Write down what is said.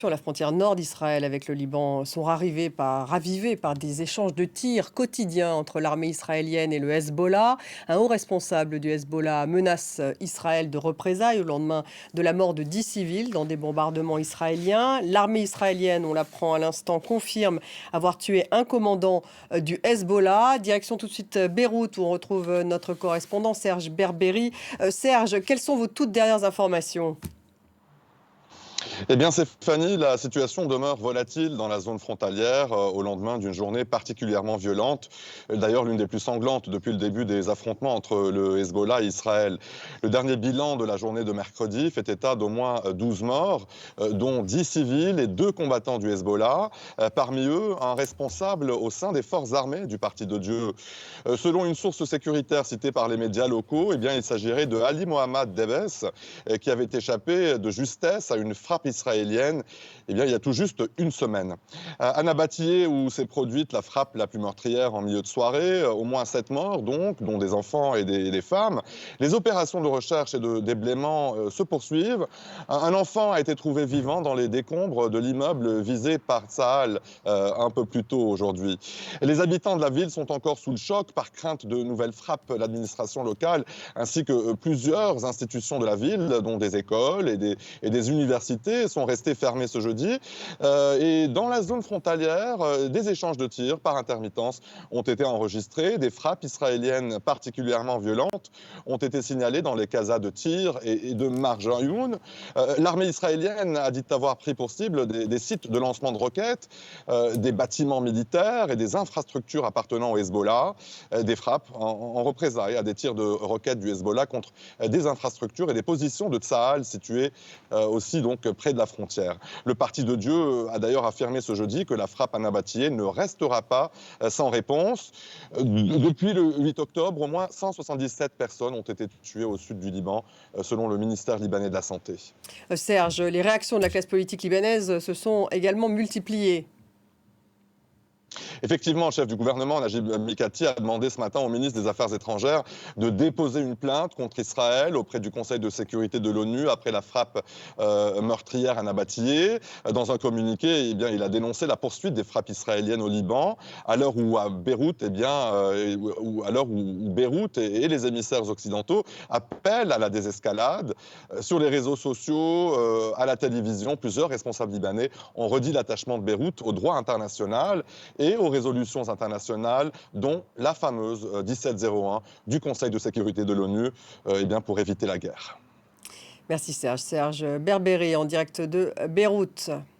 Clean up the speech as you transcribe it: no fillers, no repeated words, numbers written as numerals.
Sur la frontière nord d'Israël avec le Liban sont ravivés par des échanges de tirs quotidiens entre l'armée israélienne et le Hezbollah. Un haut responsable du Hezbollah menace Israël de représailles au lendemain de la mort de 10 civils dans des bombardements israéliens. L'armée israélienne, on l'apprend à l'instant, confirme avoir tué un commandant du Hezbollah. Direction tout de suite Beyrouth où on retrouve notre correspondant Serge Berberi. Serge, quelles sont vos toutes dernières informations ? Eh bien, Stéphanie, la situation demeure volatile dans la zone frontalière au lendemain d'une journée particulièrement violente. D'ailleurs, l'une des plus sanglantes depuis le début des affrontements entre le Hezbollah et Israël. Le dernier bilan de la journée de mercredi fait état d'au moins 12 morts, dont 10 civils et 2 combattants du Hezbollah. Parmi eux, un responsable au sein des forces armées du Parti de Dieu. Selon une source sécuritaire citée par les médias locaux, eh bien, il s'agirait de Ali Mohamed Debes, qui avait échappé de justesse à une frappe israélienne il y a tout juste une semaine. À Nabatillé, où s'est produite la frappe la plus meurtrière en milieu de soirée, au moins 7 morts donc, dont des enfants et des femmes. Les opérations de recherche et de déblaiement se poursuivent. Un enfant a été trouvé vivant dans les décombres de l'immeuble visé par Tsahal un peu plus tôt aujourd'hui. Les habitants de la ville sont encore sous le choc par crainte de nouvelles frappes. L'administration locale ainsi que plusieurs institutions de la ville, dont des écoles et des universités, sont restées fermées ce jeudi. Et dans la zone frontalière, des échanges de tirs par intermittence ont été enregistrés. Des frappes israéliennes particulièrement violentes ont été signalées dans les casas de Tyr et de Marjayoun. L'armée israélienne a dit avoir pris pour cible des sites de lancement de roquettes, des bâtiments militaires et des infrastructures appartenant au Hezbollah. Des frappes en représailles à des tirs de roquettes du Hezbollah contre des infrastructures et des positions de Tsahal situées aussi donc près de la frontière. Le Parti de Dieu a d'ailleurs affirmé ce jeudi que la frappe à Nabatillé ne restera pas sans réponse. Depuis le 8 octobre, au moins 177 personnes ont été tuées au sud du Liban, selon le ministère libanais de la Santé. Serge, les réactions de la classe politique libanaise se sont également multipliées. Effectivement, le chef du gouvernement, Najib Mikati, a demandé ce matin au ministre des Affaires étrangères de déposer une plainte contre Israël auprès du Conseil de sécurité de l'ONU après la frappe meurtrière à Nabatillé. Dans un communiqué, eh bien, il a dénoncé la poursuite des frappes israéliennes au Liban, à l'heure où à Beyrouth, à l'heure où Beyrouth et les émissaires occidentaux appellent à la désescalade. Sur les réseaux sociaux, à la télévision, plusieurs responsables libanais ont redit l'attachement de Beyrouth au droit international et aux résolutions internationales, dont la fameuse 1701 du Conseil de sécurité de l'ONU, pour éviter la guerre. Merci Serge. Serge Berberi en direct de Beyrouth.